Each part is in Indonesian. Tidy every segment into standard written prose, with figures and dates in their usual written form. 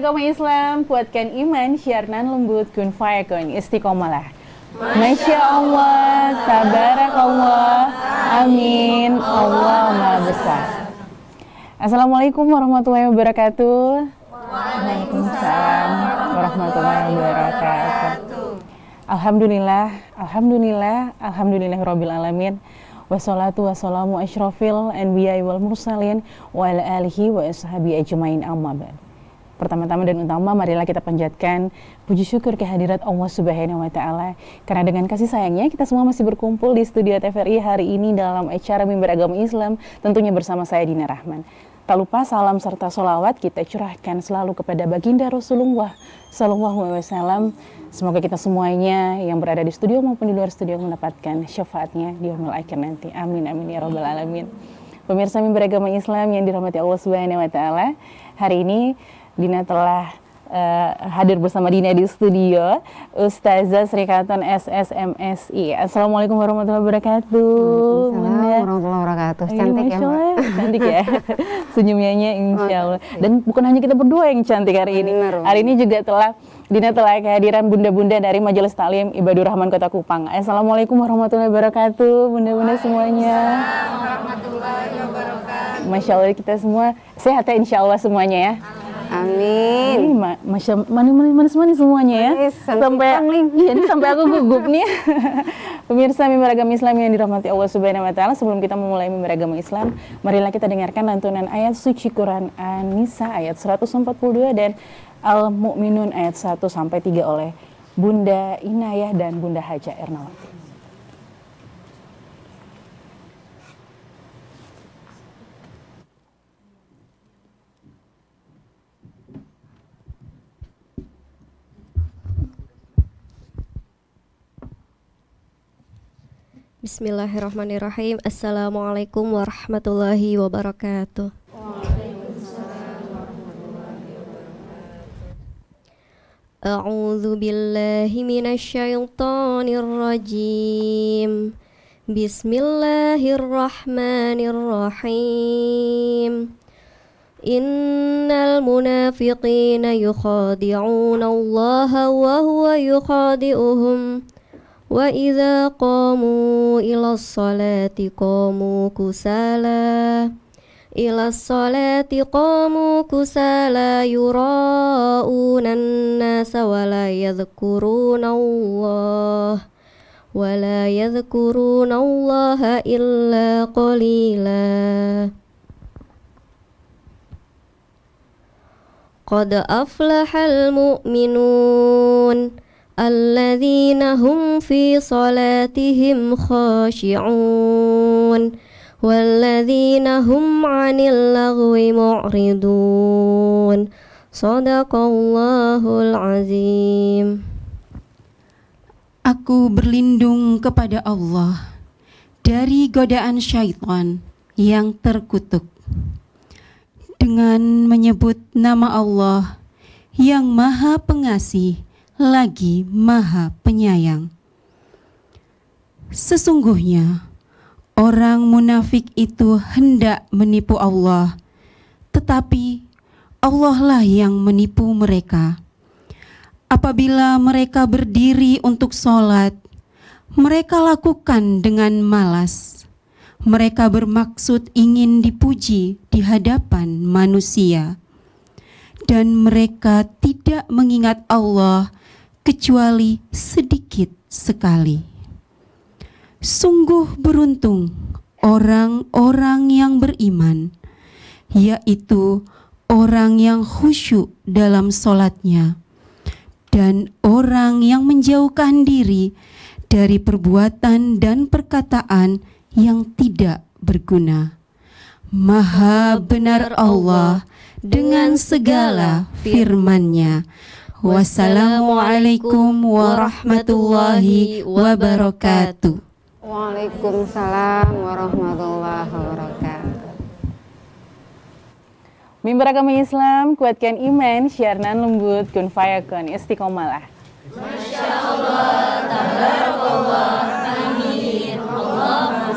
agama Islam, kuatkan iman, syiarnan lembut, kun fayakun, istiqomalah. Masya Allah, tabarakallah, amin, Allah Maha Besar. Assalamualaikum warahmatullahi wabarakatuh. Waalaikumsalam warahmatullahi wabarakatuh. Alhamdulillahirabbil alamin. Wassalatu wassalamu asyrafil anbiya'i wal mursalin wa ala alihi wa ashabi ajmain, amma ba'd. Pertama-tama dan utama, marilah kita panjatkan puji syukur kehadirat Allah Subhanahu wa Ta'ala, karena dengan kasih sayangnya kita semua masih berkumpul di studio TVRI hari ini dalam acara Mimbar Agama Islam, tentunya bersama saya Dina Rahman. Tak lupa salam serta sholawat kita curahkan selalu kepada baginda Rasulullah Sallallahu Alaihi Wasallam. Semoga kita semuanya yang berada di studio maupun di luar studio mendapatkan syafaatnya di yaumil akhir nanti. Amin amin ya rabbal alamin. Pemirsa Mimbar Agama Islam yang dirahmati Allah Subhanahu wa Ta'ala, hari ini Dina telah hadir bersama Dina di studio, Ustazah Sri Khaton SSMSI. Assalamualaikum warahmatullahi wabarakatuh. Waalaikumsalam warahmatullahi wabarakatuh. Cantik ya, Mbak. Cantik ya, senyumnya insya Allah. Dan bukan hanya kita berdua yang cantik hari ini. Hari ini juga Dina telah kehadiran bunda-bunda dari Majelis Taklim Ibadur Rahman Kota Kupang. Assalamualaikum warahmatullahi wabarakatuh, bunda-bunda semuanya. Warahmatullahi wabarakatuh. Masya Allah, kita semua sehat ya insya Allah semuanya ya. Amin. Manis-manis semuanya ya. Sampai aku gugup nih. Pemirsa Mimbar Agama Islam yang dirahmati Allah Subhanahu wa Ta'ala, sebelum kita memulai Mimbar Agama Islam, marilah kita dengarkan lantunan ayat suci Quran An-Nisa ayat 142 dan Al-Mu'minun ayat 1 sampai 3 oleh Bunda Inayah dan Bunda Haja Ernawati. Bismillahirrahmanirrahim. Assalamualaikum warahmatullahi wabarakatuh. A'udzu billahi minasyaitonir rajim. Bismillahirrahmanirrahim. Innal munafiqina yukhadi'una Allaha wa huwa yukhadi'uhum. Wa idza qamu ilas salati qamu kusala yura'unan nasa wa la yadhkuruna Allah illa qalila. Qad aflahal mu'minun alladzina hum fi salatihim khashi'un walladzina hum 'anil lagwi mu'ridun. Shadaqallahul azim. Aku berlindung kepada Allah dari godaan syaitan yang terkutuk dengan menyebut nama Allah yang Maha Pengasih lagi Maha Penyayang. Sesungguhnya orang munafik itu hendak menipu Allah, tetapi Allah lah yang menipu mereka. Apabila mereka berdiri untuk sholat, mereka lakukan dengan malas. Mereka bermaksud ingin dipuji di hadapan manusia, dan mereka tidak mengingat Allah kecuali sedikit sekali. Sungguh beruntung orang-orang yang beriman, yaitu orang yang khusyuk dalam sholatnya dan orang yang menjauhkan diri dari perbuatan dan perkataan yang tidak berguna. Maha benar Allah dengan segala firman-Nya. Wassalamualaikum warahmatullahi wabarakatuh. Waalaikumsalam warahmatullahi wabarakatuh. Mimbar Agama Islam, kuatkan iman, syiarnan lembut, kun fayakun, istiqomalah. Masya Allah, tabarakallah, amin, Allah.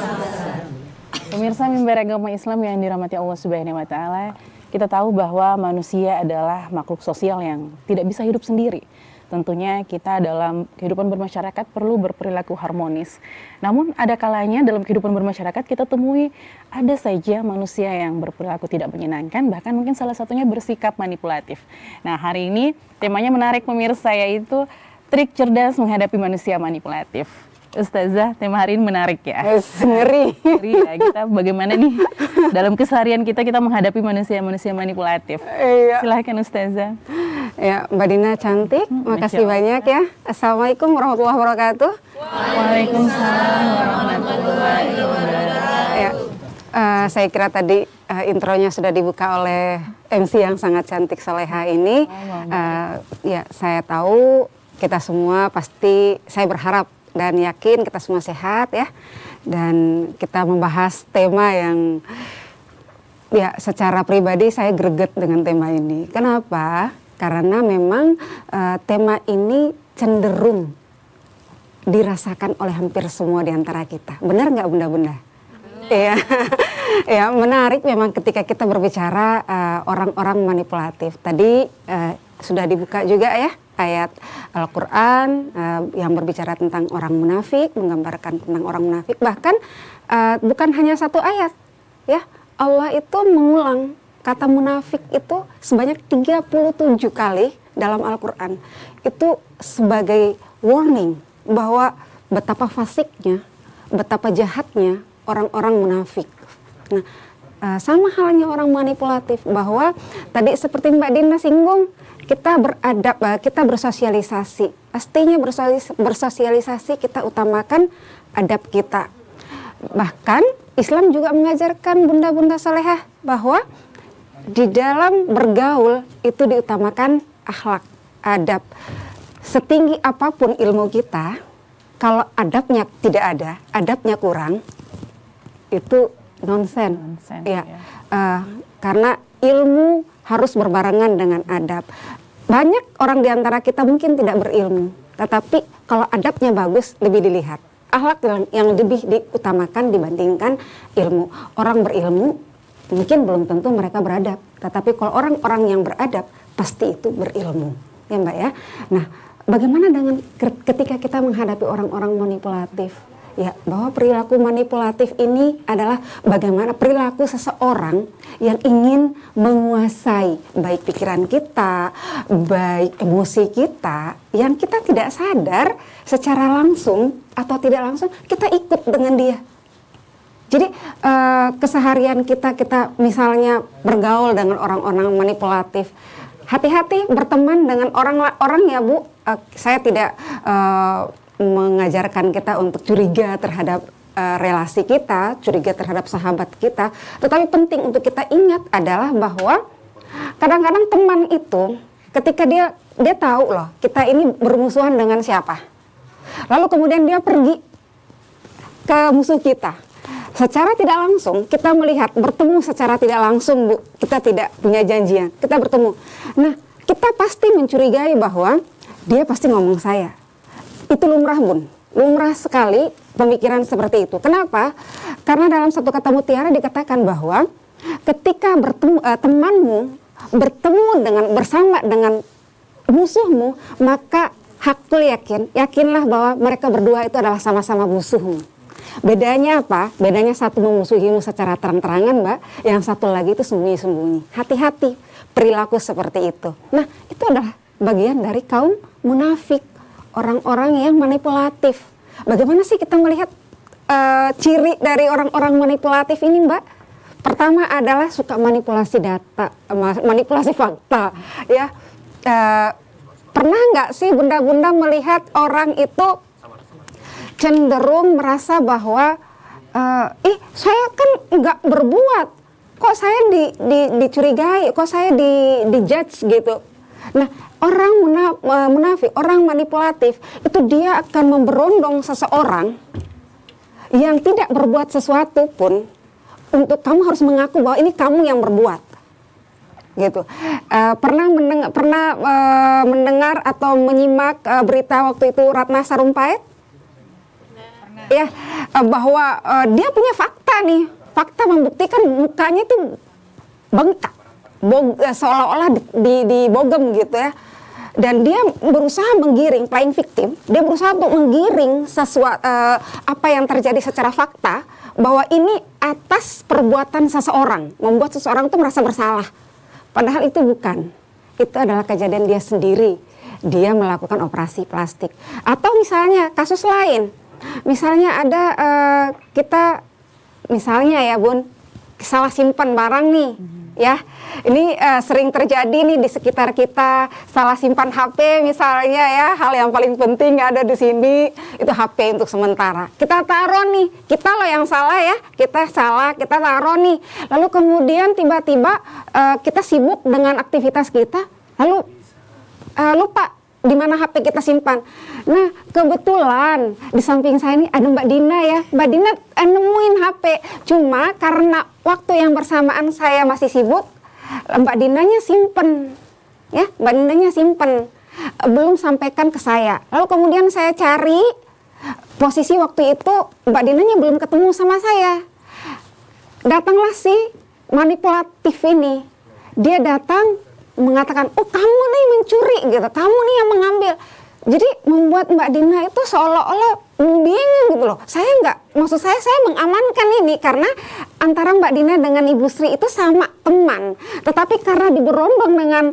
Pemirsa Mimbar Agama Islam yang dirahmati Allah Subhanahu wa Ta'ala, Kita tahu bahwa manusia adalah makhluk sosial yang tidak bisa hidup sendiri. Tentunya kita dalam kehidupan bermasyarakat perlu berperilaku harmonis. Namun ada kalanya dalam kehidupan bermasyarakat kita temui ada saja manusia yang berperilaku tidak menyenangkan, bahkan mungkin salah satunya bersikap manipulatif. Nah, hari ini temanya menarik pemirsa, yaitu trik cerdas menghadapi manusia manipulatif. Ustazah, tema hari ini menarik ya. Ngeri. Ngeri ya, kita bagaimana nih dalam keseharian kita menghadapi manusia-manusia manipulatif. Iya. Silahkan Ustazah. Ya, Mbak Dina cantik. Makasih banyak ya. Assalamualaikum warahmatullahi wabarakatuh. Waalaikumsalam warahmatullahi wabarakatuh. Ya, saya kira tadi intronya sudah dibuka oleh MC yang sangat cantik Soleha ini. Ya, saya tahu kita semua pasti, saya berharap dan yakin kita semua sehat ya. Dan kita membahas tema yang ya secara pribadi saya greget dengan tema ini. Kenapa? Karena memang tema ini cenderung dirasakan oleh hampir semua di antara kita. Benar nggak Bunda-Bunda? Iya. Ya, menarik memang ketika kita berbicara orang-orang manipulatif. Tadi sudah dibuka juga ya ayat Al-Quran yang berbicara tentang orang munafik, menggambarkan tentang orang munafik. Bahkan bukan hanya satu ayat ya, Allah itu mengulang kata munafik itu sebanyak 37 kali dalam Al-Quran. Itu sebagai warning bahwa betapa fasiknya, betapa jahatnya orang-orang munafik. Nah, sama halnya orang manipulatif, bahwa tadi seperti Mbak Dina singgung, kita beradab, kita bersosialisasi. Pastinya bersosialisasi kita utamakan adab kita. Bahkan Islam juga mengajarkan Bunda-Bunda Salehah bahwa di dalam bergaul itu diutamakan akhlak, adab. Setinggi apapun ilmu kita, kalau adabnya tidak ada, adabnya kurang, itu nonsen. Ya. Karena ilmu harus berbarengan dengan adab. Banyak orang di antara kita mungkin tidak berilmu, tetapi kalau adabnya bagus lebih dilihat. Akhlak yang lebih diutamakan dibandingkan ilmu. Orang berilmu mungkin belum tentu mereka beradab, tetapi kalau orang-orang yang beradab pasti itu berilmu, ya Mbak ya. Nah, bagaimana dengan ketika kita menghadapi orang-orang manipulatif? Ya, bahwa perilaku manipulatif ini adalah bagaimana perilaku seseorang yang ingin menguasai baik pikiran kita, baik emosi kita, yang kita tidak sadar secara langsung atau tidak langsung kita ikut dengan dia. Jadi keseharian kita misalnya bergaul dengan orang-orang manipulatif, hati-hati berteman dengan orang ya Bu. Saya tidak mengajarkan kita untuk curiga terhadap relasi kita, curiga terhadap sahabat kita. Tetapi penting untuk kita ingat adalah bahwa kadang-kadang teman itu ketika dia tahu loh kita ini bermusuhan dengan siapa, lalu kemudian dia pergi ke musuh kita. Secara tidak langsung kita melihat bertemu secara tidak langsung Bu, kita tidak punya janjian, kita bertemu. Nah, kita pasti mencurigai bahwa dia pasti ngomong saya. Itu lumrah Bun, lumrah sekali pemikiran seperti itu. Kenapa? Karena dalam satu kata mutiara dikatakan bahwa ketika temanmu bertemu bersama dengan musuhmu, maka hakul yakinlah bahwa mereka berdua itu adalah sama-sama musuhmu. Bedanya apa? Bedanya satu memusuhimu secara terang-terangan Mbak, yang satu lagi itu sembunyi-sembunyi. Hati-hati perilaku seperti itu. Nah, itu adalah bagian dari kaum munafik, orang-orang yang manipulatif. Bagaimana sih kita melihat ciri dari orang-orang manipulatif ini Mbak? Pertama adalah suka manipulasi data, manipulasi fakta. Ya, pernah nggak sih Bunda-Bunda melihat orang itu cenderung merasa bahwa saya kan nggak berbuat, kok saya dicurigai, kok saya dijudge gitu. Nah, orang munafik, orang manipulatif itu dia akan memberondong seseorang yang tidak berbuat sesuatu pun untuk kamu harus mengaku bahwa ini kamu yang berbuat, gitu. Pernah mendengar atau menyimak berita waktu itu Ratna Sarumpait? Ya, bahwa dia punya fakta nih, fakta membuktikan mukanya itu bengkak, seolah-olah dibogem gitu ya. Dan dia berusaha menggiring, playing victim, dia berusaha untuk menggiring sesuatu apa yang terjadi secara fakta, bahwa ini atas perbuatan seseorang, membuat seseorang itu merasa bersalah. Padahal itu bukan, itu adalah kejadian dia sendiri, dia melakukan operasi plastik. Atau misalnya kasus lain, misalnya ada kita, misalnya ya Bun, salah simpan barang nih, ya, ini sering terjadi nih di sekitar kita, salah simpan HP misalnya ya, hal yang paling penting ada di sini itu HP untuk sementara. Kita taruh nih, kita loh yang salah ya, kita salah, kita taruh nih, lalu kemudian tiba-tiba kita sibuk dengan aktivitas kita, lalu lupa di mana HP kita simpan. Nah, kebetulan di samping saya ini ada Mbak Dina ya. Mbak Dina nemuin HP. Cuma karena waktu yang bersamaan saya masih sibuk, Mbak Dinanya simpen. Ya, Mbak Dinanya simpen. Belum sampaikan ke saya. Lalu kemudian saya cari, posisi waktu itu Mbak Dinanya belum ketemu sama saya. Datanglah si manipulatif ini. Dia datang mengatakan, oh kamu nih mencuri gitu, kamu nih yang mengambil. Jadi membuat Mbak Dina itu seolah-olah bingung gitu loh. Maksud saya mengamankan ini karena antara Mbak Dina dengan Ibu Sri itu sama teman. Tetapi karena diberondong dengan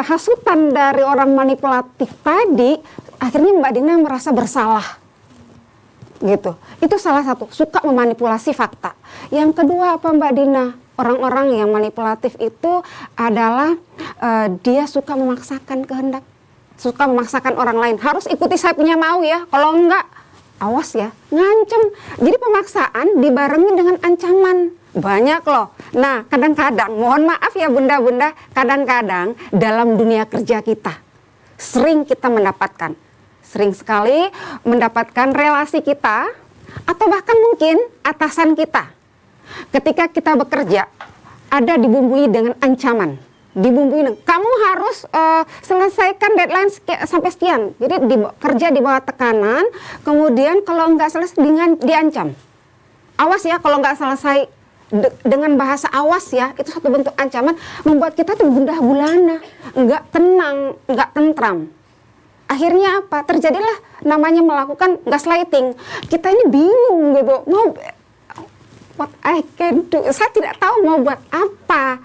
hasutan dari orang manipulatif tadi, akhirnya Mbak Dina merasa bersalah. Gitu. Itu salah satu, suka memanipulasi fakta. Yang kedua apa Mbak Dina? Orang-orang yang manipulatif itu adalah dia suka memaksakan kehendak, suka memaksakan orang lain harus ikuti saya punya mau ya, kalau enggak awas ya, ngancem. Jadi pemaksaan dibarengi dengan ancaman, banyak loh. Nah, kadang-kadang, mohon maaf ya bunda-bunda, kadang-kadang dalam dunia kerja kita sering kita mendapatkan, sering sekali mendapatkan relasi kita atau bahkan mungkin atasan kita. Ketika kita bekerja, ada dibumbui dengan ancaman, dibumbui dengan, kamu harus selesaikan deadline sampai sekian. Jadi kerja di bawah tekanan, kemudian kalau nggak selesai diancam. Awas ya kalau nggak selesai, dengan bahasa awas ya, itu satu bentuk ancaman, membuat kita tuh gundah gulana, nggak tenang, nggak tentram. Akhirnya apa? Terjadilah namanya melakukan gaslighting. Kita ini bingung gitu, mau what I can do, saya tidak tahu mau buat apa.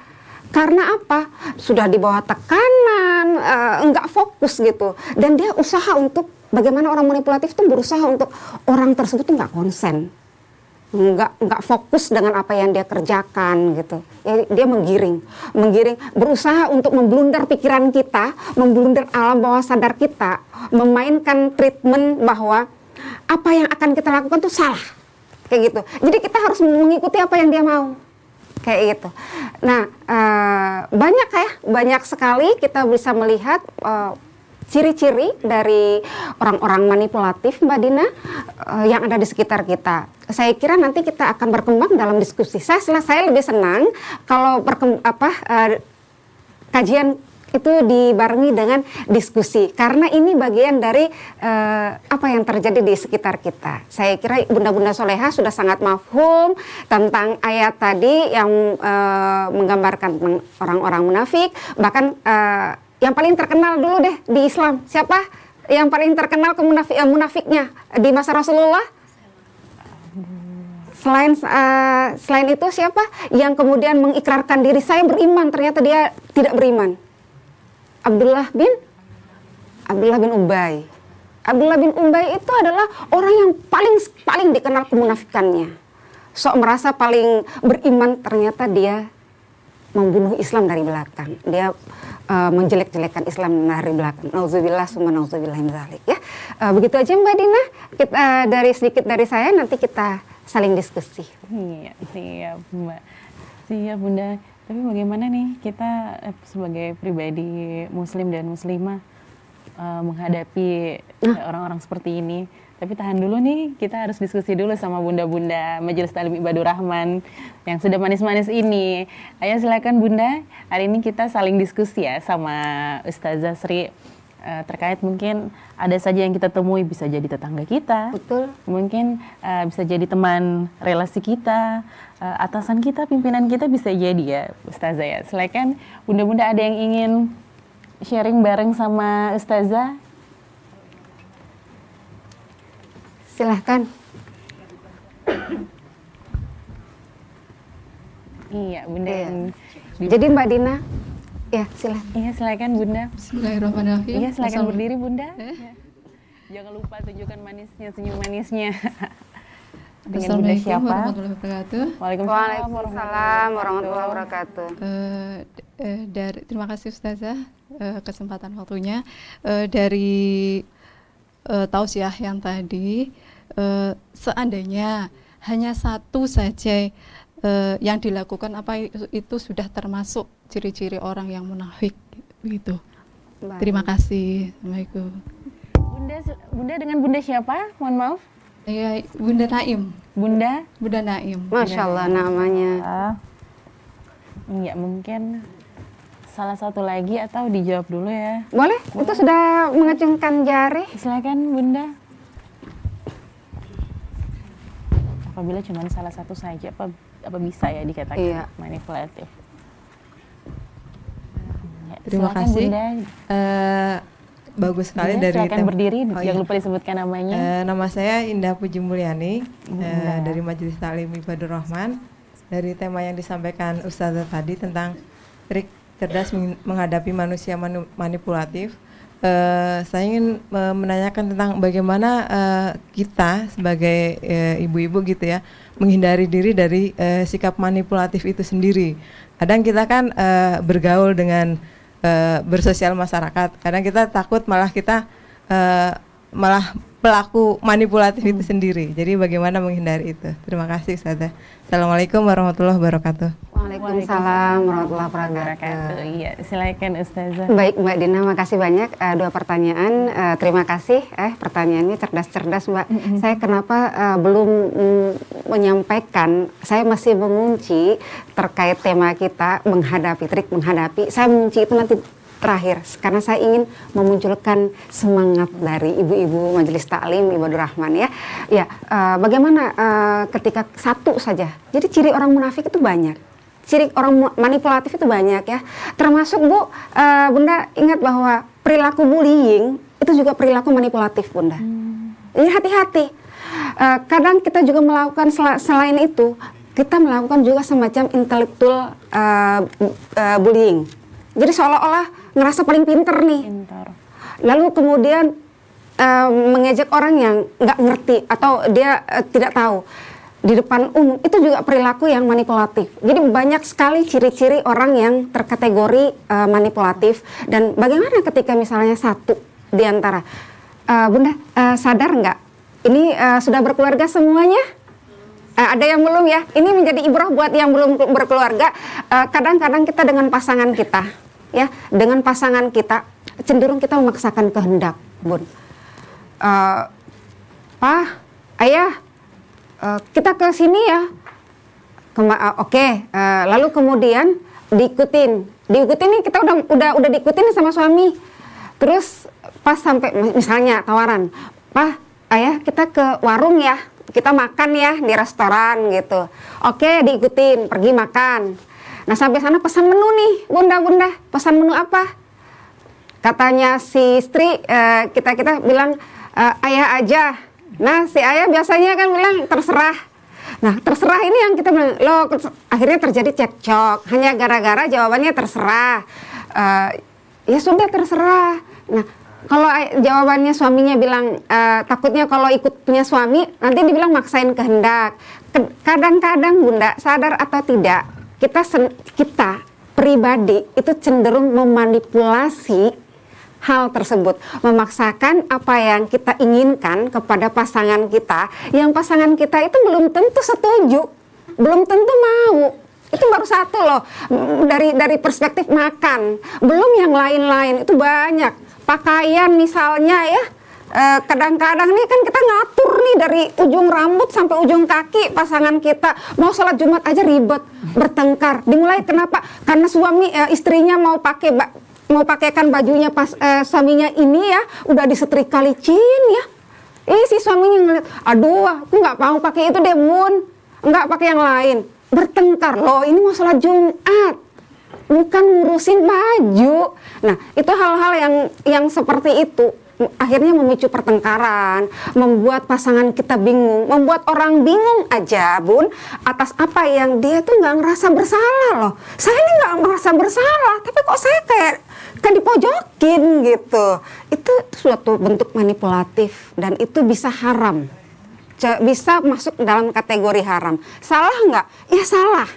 Karena apa? Sudah di bawah tekanan, enggak fokus gitu. Dan dia usaha untuk, bagaimana orang manipulatif itu berusaha untuk orang tersebut tuh enggak konsen. Enggak fokus dengan apa yang dia kerjakan gitu. Ya, dia menggiring, berusaha untuk memblunder pikiran kita, memblunder alam bawah sadar kita, memainkan treatment bahwa apa yang akan kita lakukan tuh salah. Kayak gitu. Jadi kita harus mengikuti apa yang dia mau. Kayak gitu. Nah, banyak sekali kita bisa melihat ciri-ciri dari orang-orang manipulatif, Mbak Dina, yang ada di sekitar kita. Saya kira nanti kita akan berkembang dalam diskusi. Saya lebih senang kalau kajian itu dibarengi dengan diskusi, karena ini bagian dari apa yang terjadi di sekitar kita. Saya kira bunda-bunda soleha sudah sangat mafhum tentang ayat tadi yang menggambarkan orang-orang munafik. Bahkan yang paling terkenal dulu deh di Islam, siapa yang paling terkenal munafiknya di masa Rasulullah? Selain itu siapa yang kemudian mengikrarkan diri saya beriman, ternyata dia tidak beriman? Abdullah bin Ubay. Abdullah bin Ubay itu adalah orang yang paling dikenal kemunafikannya. Sok merasa paling beriman, ternyata dia membunuh Islam dari belakang. Dia menjelek-jelekan Islam dari belakang. Nauzubillah summa nauzubillah min dzalik ya. Begitu aja Mbak Dina. Kita sedikit dari saya, nanti kita saling diskusi. Iya, siap Mbak. Siap Bunda. Tapi bagaimana nih kita sebagai pribadi muslim dan muslimah menghadapi orang-orang seperti ini? Tapi tahan dulu nih, kita harus diskusi dulu sama bunda-bunda Majelis Ta'lim Ibadur Rahman yang sudah manis-manis ini. Ayo silakan Bunda, hari ini kita saling diskusi ya sama Ustazah Sri terkait mungkin ada saja yang kita temui, bisa jadi tetangga kita, Betul. mungkin bisa jadi teman relasi kita, atasan kita, pimpinan kita, bisa jadi ya Ustazah ya. Silakan bunda-bunda, ada yang ingin sharing bareng sama Ustazah? Silahkan. Iya bunda. Iya. yang- Jadi Mbak Dina, ya silahkan. Iya silakan bunda. Bismillahirrahmanirrahim. Iya silakan Assalamualaikum. berdiri bunda. Ya. Jangan lupa tunjukkan manisnya, senyum manisnya. Dengan bunda Assalamualaikum siapa? warahmatullahi wabarakatuh. Waalaikumsalam warahmatullahi wabarakatuh. Terima kasih Ustazah kesempatan waktunya. Dari tausiah yang tadi, seandainya hanya satu saja yang dilakukan, apa itu sudah termasuk ciri-ciri orang yang munafik begitu. Baik. Terima kasih. Assalamualaikum. Bunda dengan bunda siapa? Mohon maaf. Ya, Bunda Naim. Bunda? Bunda Naim. Masya Allah namanya. Iya mungkin salah satu lagi atau dijawab dulu ya. Boleh? Itu sudah mengacungkan jari. Silakan bunda. Apabila cuma salah satu saja, apa bisa ya dikatakan Iya. manipulatif? Ya, Terima silakan, kasih. Bunda. Bagus sekali Bunda, dari silakan berdiri, Oh, jangan iya. lupa disebutkan namanya. Nama saya Indah Puji Mulyani, Indah. dari Majelis Taklim Ibadur Rahman. Dari tema yang disampaikan Ustazah tadi tentang trik cerdas menghadapi manusia manipulatif, saya ingin menanyakan tentang bagaimana kita sebagai ibu-ibu gitu ya menghindari diri dari sikap manipulatif itu sendiri. Kadang kita kan bergaul dengan bersosial masyarakat, kadang kita takut malah kita malah pelaku manipulatif itu sendiri. Jadi bagaimana menghindari itu? Terima kasih Ustazah. Assalamualaikum warahmatullahi wabarakatuh. Waalaikumsalam warahmatullahi wabarakatuh. Iya, silakan Ustazah. Baik Mbak Dina, makasih banyak. Dua pertanyaan. Terima kasih. Pertanyaannya cerdas-cerdas Mbak. Saya kenapa belum menyampaikan? Saya masih mengunci terkait tema kita menghadapi, trik menghadapi. Saya mengunci itu nanti terakhir, karena saya ingin memunculkan semangat dari ibu-ibu Majelis Taklim Ibadur Rahman ya. Ya, bagaimana ketika satu saja. Jadi ciri orang munafik itu banyak. Ciri orang manipulatif itu banyak ya. Termasuk Bu, Bunda ingat bahwa perilaku bullying itu juga perilaku manipulatif Bunda. Jadi hati-hati. Kadang kita juga melakukan selain itu, kita melakukan juga semacam intelektual bullying. Jadi seolah-olah ngerasa paling pinter nih. Pintar. Lalu kemudian mengejek orang yang nggak ngerti atau dia tidak tahu di depan umum, itu juga perilaku yang manipulatif. Jadi banyak sekali ciri-ciri orang yang terkategori manipulatif. Dan bagaimana ketika misalnya satu di antara Bunda sadar nggak? Ini sudah berkeluarga semuanya? Ada yang belum ya? Ini menjadi ibrah buat yang belum berkeluarga. Kadang-kadang kita dengan pasangan kita, ya, dengan pasangan kita cenderung kita memaksakan kehendak, Bun. Pak, Ayah, kita ke sini ya. Oke. Lalu kemudian diikutin nih, kita udah diikutin sama suami. Terus pas sampai misalnya tawaran, Pak, Ayah, kita ke warung ya. Kita makan ya di restoran gitu. Oke, diikutin, pergi makan. Nah sampai sana pesan menu nih, Bunda, pesan menu apa? Katanya si istri, kita bilang Ayah aja. Nah si Ayah biasanya kan bilang terserah. Nah terserah ini yang kita bilang, loh akhirnya terjadi cekcok. Hanya gara-gara jawabannya terserah. Ya sudah terserah. Nah kalau jawabannya suaminya bilang takutnya kalau ikut punya suami nanti dibilang maksain kehendak. Kadang-kadang Bunda, sadar atau tidak, kita pribadi itu cenderung memanipulasi hal tersebut, memaksakan apa yang kita inginkan kepada pasangan kita, yang pasangan kita itu belum tentu setuju, belum tentu mau. Itu baru satu loh, dari perspektif makan, belum yang lain-lain, itu banyak. Pakaian misalnya ya, kadang-kadang nih kan kita ngatur nih dari ujung rambut sampai ujung kaki pasangan kita. Mau sholat Jumat aja ribet, bertengkar. Dimulai kenapa? Karena suami istrinya mau pakai mau pakaikan bajunya pas suaminya ini ya udah disetrika licin ya. Si suaminya ngeliat, aduh aku nggak mau pakai itu deh Bun, nggak pakai yang lain. Bertengkar loh, ini mau sholat Jumat, bukan ngurusin baju. Nah itu hal-hal yang seperti itu akhirnya memicu pertengkaran, membuat pasangan kita bingung, membuat orang bingung aja Bun atas apa yang dia tuh nggak ngerasa bersalah loh. Saya ini nggak merasa bersalah, tapi kok saya kayak dipojokin gitu. Itu suatu bentuk manipulatif dan itu bisa haram, bisa masuk dalam kategori haram. Salah nggak? Ya salah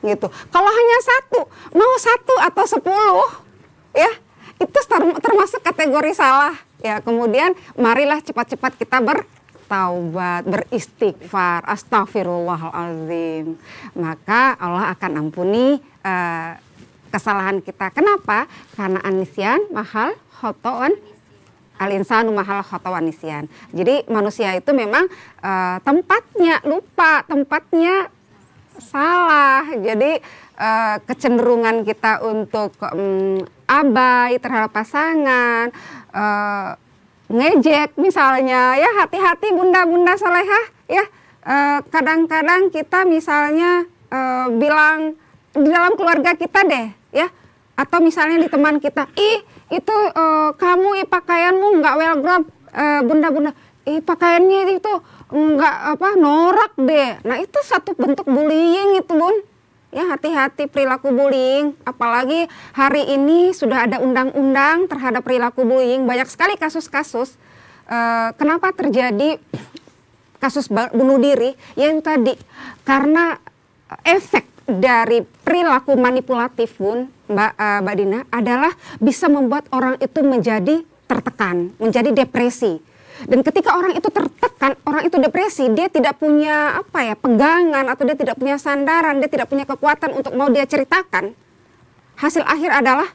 gitu. Kalau hanya satu, mau 1 atau 10 ya itu termasuk kategori salah. Ya, kemudian marilah cepat-cepat kita bertaubat, beristighfar, astagfirullahalazim. Maka Allah akan ampuni kesalahan kita. Kenapa? Karena anisyan mahal khotoan al-insanu mahal khotoan nisyan. Jadi manusia itu memang tempatnya lupa, tempatnya salah. Jadi kecenderungan kita untuk abai terhadap pasangan, ngejek misalnya ya, hati-hati bunda-bunda salehah ya. Kadang-kadang kita misalnya bilang di dalam keluarga kita deh ya, atau misalnya di teman kita, itu kamu pakaianmu nggak well grab, bunda-bunda, pakaiannya itu nggak norak deh. Nah itu satu bentuk bullying itu Bun. Ya hati-hati perilaku bullying, apalagi hari ini sudah ada undang-undang terhadap perilaku bullying. Banyak sekali kasus-kasus. Kenapa terjadi kasus bunuh diri? Yang tadi karena efek dari perilaku manipulatif Bun, Mbak Dina, adalah bisa membuat orang itu menjadi tertekan, menjadi depresi. Dan ketika orang itu tertekan, orang itu depresi, dia tidak punya pegangan, atau dia tidak punya sandaran, dia tidak punya kekuatan untuk mau dia ceritakan. Hasil akhir adalah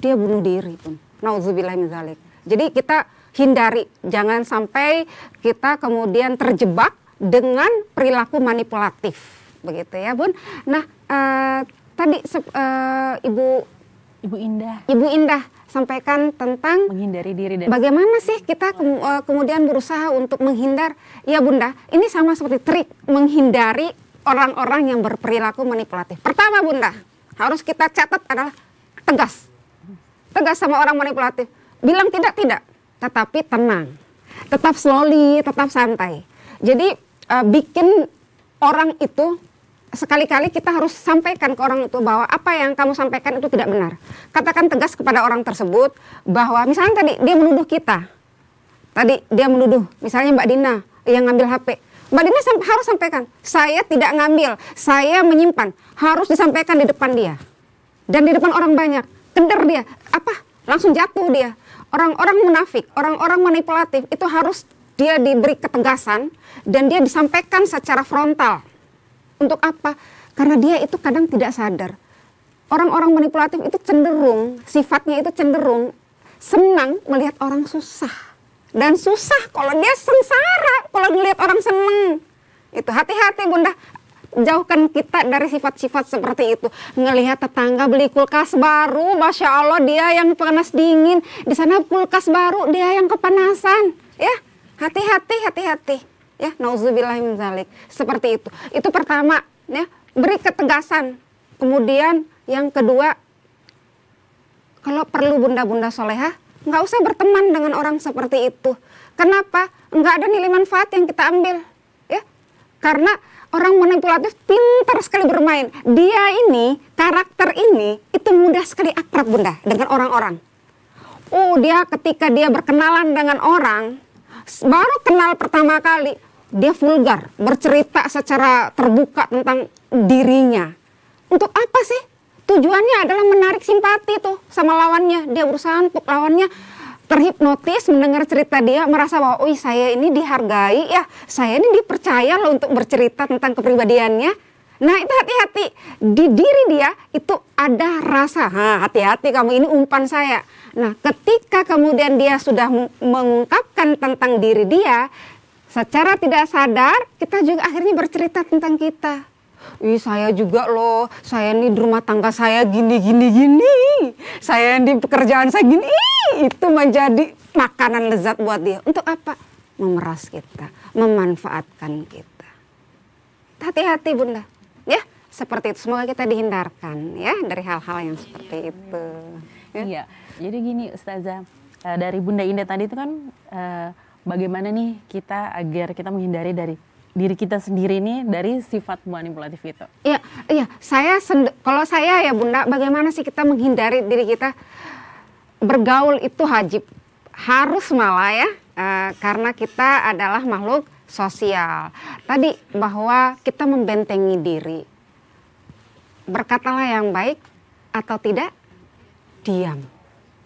dia bunuh diri Pun. Nauzubillahi min dzalik. Jadi kita hindari, jangan sampai kita kemudian terjebak dengan perilaku manipulatif, begitu ya Bun. Nah tadi Ibu Indah sampaikan tentang menghindari diri dan bagaimana sih kita kemudian berusaha untuk menghindar. Ya Bunda, ini sama seperti trik menghindari orang-orang yang berperilaku manipulatif. Pertama Bunda, harus kita catat adalah tegas. Tegas sama orang manipulatif. Bilang tidak, tetapi tenang. Tetap slowly, tetap santai. Jadi bikin orang itu, sekali-kali kita harus sampaikan ke orang itu bahwa apa yang kamu sampaikan itu tidak benar. Katakan tegas kepada orang tersebut bahwa misalnya tadi dia menuduh kita. Tadi dia menuduh misalnya Mbak Dina yang ngambil HP. Mbak Dina harus sampaikan, saya tidak ngambil, saya menyimpan. Harus disampaikan di depan dia. Dan di depan orang banyak. Keder dia. Langsung jatuh dia. Orang-orang munafik, orang-orang manipulatif itu harus dia diberi ketegasan dan dia disampaikan secara frontal. Untuk apa? Karena dia itu kadang tidak sadar. Orang-orang manipulatif itu sifatnya itu cenderung senang melihat orang susah. Dan susah kalau dia sengsara, kalau melihat orang senang. Itu hati-hati Bunda, jauhkan kita dari sifat-sifat seperti itu. Ngelihat tetangga beli kulkas baru, Masya Allah dia yang panas dingin. Di sana kulkas baru, dia yang kepanasan. Ya, hati-hati. Ya, nauzubillahi min dzalik. Seperti itu. Itu pertama, ya, beri ketegasan. Kemudian yang kedua, kalau perlu bunda-bunda solehah, nggak usah berteman dengan orang seperti itu. Kenapa? Nggak ada nilai manfaat yang kita ambil. Ya, karena orang manipulatif pintar sekali bermain. Dia ini, karakter ini, itu mudah sekali akrab Bunda dengan orang-orang. Dia ketika dia berkenalan dengan orang, baru kenal pertama kali, dia vulgar, bercerita secara terbuka tentang dirinya. Untuk apa sih? Tujuannya adalah menarik simpati tuh sama lawannya. Dia berusaha untuk lawannya terhipnotis mendengar cerita dia, merasa bahwa saya ini dihargai ya, saya ini dipercaya loh untuk bercerita tentang kepribadiannya. Nah itu hati-hati, di diri dia itu ada rasa, hati-hati kamu ini umpan saya. Nah ketika kemudian dia sudah mengungkapkan tentang diri dia, secara tidak sadar kita juga akhirnya bercerita tentang kita. Ih, saya juga loh, saya nih di rumah tangga saya gini, saya di pekerjaan saya gini. Itu menjadi makanan lezat buat dia. Untuk apa? Memeras kita, memanfaatkan kita. Hati-hati Bunda, ya seperti itu. Semoga kita dihindarkan ya dari hal-hal yang seperti itu. Ya. Iya, jadi gini Ustazah, dari Bunda Indah tadi itu kan bagaimana nih kita agar kita menghindari dari diri kita sendiri nih dari sifat manipulatif itu. Iya, kalau saya ya Bunda, bagaimana sih kita menghindari diri kita? Bergaul itu harus malah ya, karena kita adalah makhluk sosial. Tadi bahwa kita membentengi diri. Berkatalah yang baik atau tidak, diam.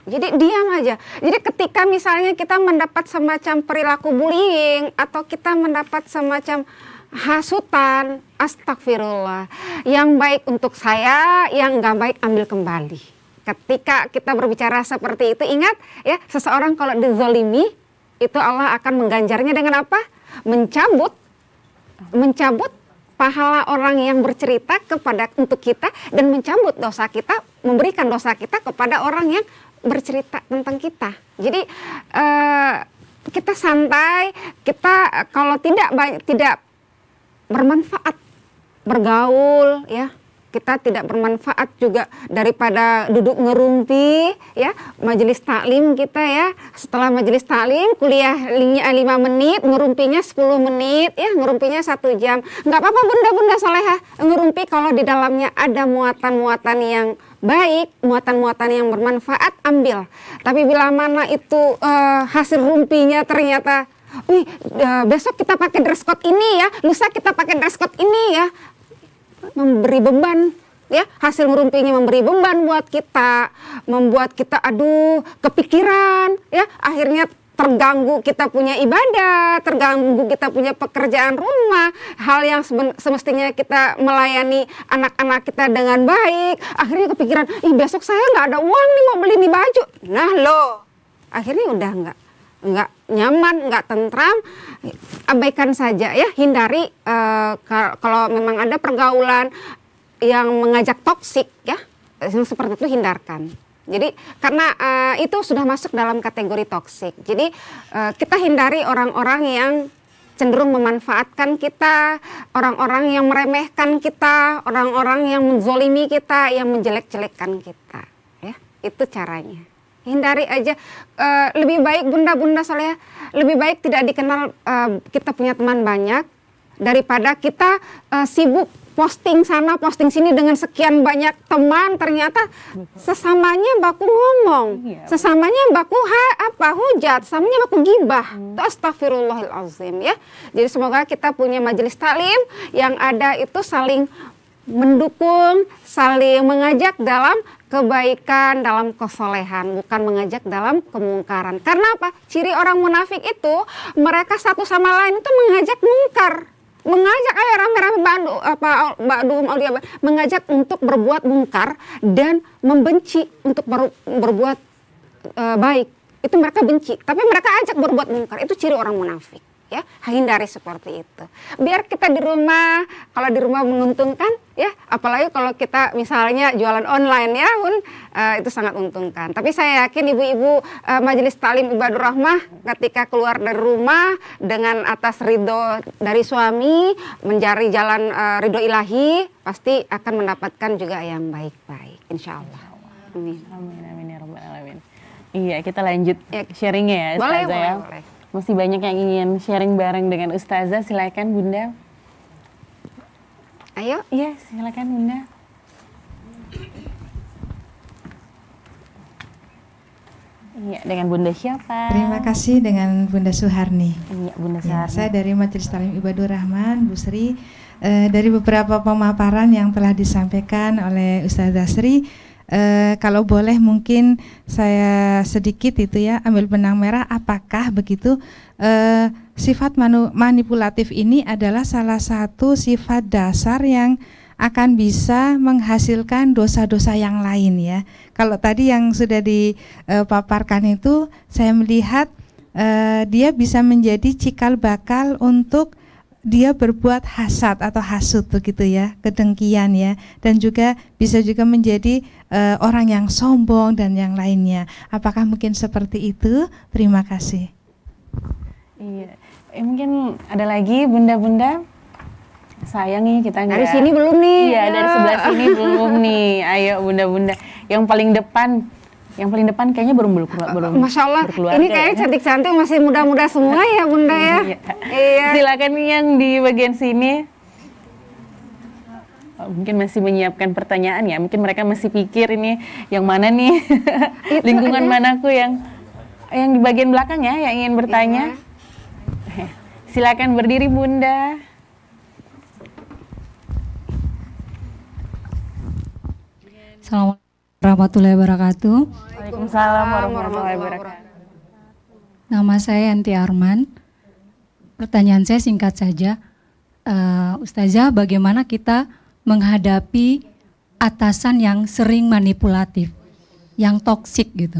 Jadi diam aja. Jadi ketika misalnya kita mendapat semacam perilaku bullying atau kita mendapat semacam hasutan, astagfirullah. Yang baik untuk saya, yang nggak baik ambil kembali. Ketika kita berbicara seperti itu, ingat ya, seseorang kalau dizolimi itu Allah akan mengganjarnya dengan apa? Mencabut pahala orang yang bercerita untuk kita dan mencabut dosa kita, memberikan dosa kita kepada orang yang bercerita tentang kita. Jadi kita santai, kita kalau tidak bermanfaat bergaul ya, kita tidak bermanfaat juga daripada duduk ngerumpi ya, majelis taklim kita ya, setelah majelis taklim kuliah 5 menit, ngerumpinya 10 menit ya, ngerumpinya 1 jam. Nggak apa-apa Bunda Salehah ngerumpi kalau di dalamnya ada muatan-muatan yang baik, muatan-muatan yang bermanfaat, ambil. Tapi bila mana itu hasil rumpinya ternyata, besok kita pakai dress code ini ya, lusa kita pakai dress code ini ya, memberi beban ya, hasil ngerumpinya memberi beban buat kita, membuat kita kepikiran ya, akhirnya terganggu kita punya ibadah, terganggu kita punya pekerjaan rumah, hal yang semestinya kita melayani anak-anak kita dengan baik, akhirnya kepikiran, besok saya nggak ada uang nih mau beli nih baju. Nah loh, akhirnya udah nggak nyaman, nggak tentram, abaikan saja ya, hindari kalau memang ada pergaulan yang mengajak toksik ya, yang seperti itu hindarkan. Jadi karena itu sudah masuk dalam kategori toksik. Jadi kita hindari orang-orang yang cenderung memanfaatkan kita, orang-orang yang meremehkan kita, orang-orang yang menzolimi kita, yang menjelek-jelekkan kita. Ya, itu caranya. Hindari aja. Lebih baik Bunda Salehah, lebih baik tidak dikenal, kita punya teman banyak daripada kita sibuk posting sana, posting sini dengan sekian banyak teman, ternyata sesamanya baku ngomong, sesamanya baku hujat, sesamanya baku gibah. Astagfirullahalazim ya. Jadi semoga kita punya majelis taklim yang ada itu saling mendukung, saling mengajak dalam kebaikan, dalam kesolehan, bukan mengajak dalam kemungkaran. Karena apa? Ciri orang munafik itu mereka satu sama lain itu mengajak mungkar. Mengajak ayo rame-rame mengajak untuk berbuat mungkar dan membenci untuk berbuat baik. Itu mereka benci, tapi mereka ajak berbuat mungkar. Itu ciri orang munafik ya. Hindari seperti itu. Biar kita di rumah, kalau di rumah menguntungkan ya, apalagi kalau kita misalnya jualan online ya Bun, itu sangat menguntungkan. Tapi saya yakin ibu-ibu majelis taklim Ibadur Rahmah ketika keluar dari rumah dengan atas ridho dari suami, mencari jalan ridho ilahi, pasti akan mendapatkan juga yang baik-baik, insya Allah. Amin. Amin ya rabbal alamin. Iya, kita lanjut sharingnya ya Ustazah ya. Boleh. Masih banyak yang ingin sharing bareng dengan Ustazah, silakan Bunda. Ayo. Iya, silakan Bunda. Iya, dengan Bunda siapa? Terima kasih, dengan Bunda Suharni. Iya, Bunda Ya, Suharni. saya dari Majelis Taklim Ibadur Rahman, Bu Sri. Dari beberapa pemaparan yang telah disampaikan oleh Ustazah Sri, kalau boleh mungkin saya sedikit itu ya, ambil benang merah, apakah begitu sifat manipulatif ini adalah salah satu sifat dasar yang akan bisa menghasilkan dosa-dosa yang lain ya. Kalau tadi yang sudah dipaparkan itu, saya melihat dia bisa menjadi cikal bakal untuk dia berbuat hasad atau hasud begitu ya, kedengkian ya, dan juga bisa juga menjadi orang yang sombong dan yang lainnya. Apakah mungkin seperti itu? Terima kasih. Iya, mungkin ada lagi bunda-bunda. Sayang nih kita nggak. Dari sini belum nih. Iya, dari sebelah sini belum nih. Ayo bunda-bunda, yang paling depan. Yang paling depan kayaknya belum Masya Allah, ini kayaknya cantik-cantik, masih muda-muda semua ya bunda ya. Iya. Silakan yang di bagian sini. Mungkin masih menyiapkan pertanyaan ya. Mungkin mereka masih pikir ini yang mana nih, lingkungan manaku yang di bagian belakang ya yang ingin bertanya. Iya. Silakan berdiri bunda. Assalamualaikum warahmatullahi wabarakatuh. Waalaikumsalam warahmatullahi wabarakatuh. Nama saya Yanti Arman. Pertanyaan saya singkat saja. Ustazah, bagaimana kita menghadapi atasan yang sering manipulatif, yang toksik gitu?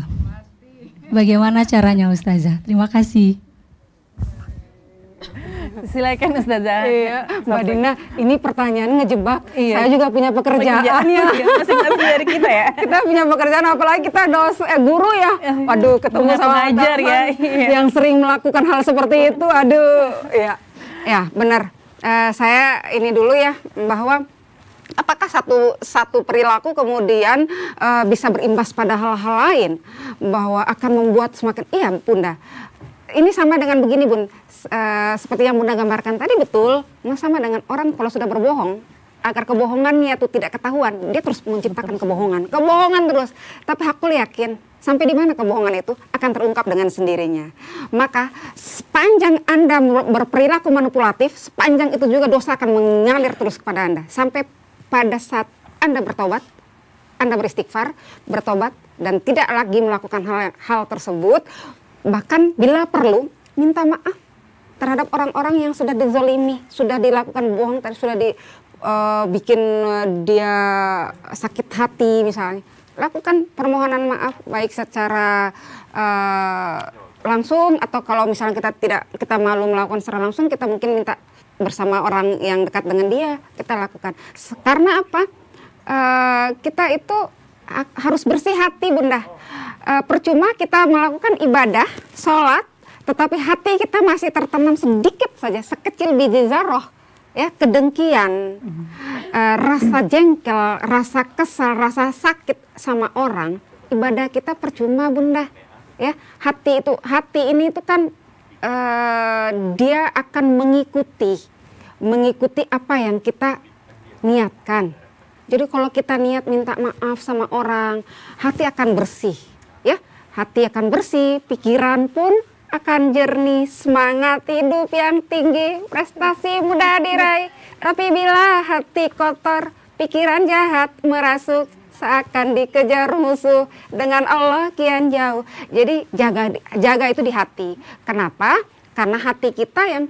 Bagaimana caranya Ustazah? Terima kasih. Silakan Ustazah. Iya, Mbak Dina, ini pertanyaan ngejebak. Iya. Saya juga punya pekerjaan ya. Masing-masing dari kita ya. Kita punya pekerjaan, apalagi kita guru ya. Waduh, ketemu sama pengajar ya. Yang sering melakukan hal seperti itu. Aduh, ya benar. Saya ini dulu ya, bahwa apakah satu perilaku kemudian bisa berimbas pada hal-hal lain, bahwa akan membuat semakin bunda. Ini sama dengan begini bun, seperti yang bunda gambarkan tadi betul, sama dengan orang kalau sudah berbohong, agar kebohongannya itu tidak ketahuan, dia terus menciptakan kebohongan terus. Tapi aku yakin sampai di mana kebohongan itu akan terungkap dengan sendirinya. Maka sepanjang Anda berperilaku manipulatif, sepanjang itu juga dosa akan mengalir terus kepada Anda. Sampai pada saat Anda bertobat, Anda beristighfar, bertobat, dan tidak lagi melakukan hal tersebut. Bahkan bila perlu minta maaf terhadap orang-orang yang sudah dizolimi, sudah dilakukan bohong, sudah dibikin dia sakit hati misalnya. Lakukan permohonan maaf baik secara langsung, atau kalau misalnya kita malu melakukan secara langsung, kita mungkin minta bersama orang yang dekat dengan dia, kita lakukan. Karena apa? Kita itu harus bersih hati bunda. Percuma kita melakukan ibadah, sholat, tetapi hati kita masih tertanam sedikit saja, sekecil biji zarah, ya, kedengkian, rasa jengkel, rasa kesal, rasa sakit sama orang, ibadah kita percuma bunda. Ya, hati ini itu kan dia akan mengikuti apa yang kita niatkan. Jadi kalau kita niat minta maaf sama orang, hati akan bersih. Ya, hati akan bersih, pikiran pun akan jernih, semangat hidup yang tinggi, prestasi mudah diraih. Tapi bila hati kotor, pikiran jahat merasuk, seakan dikejar musuh, dengan Allah kian jauh. Jadi jaga itu di hati. Kenapa? Karena hati kita yang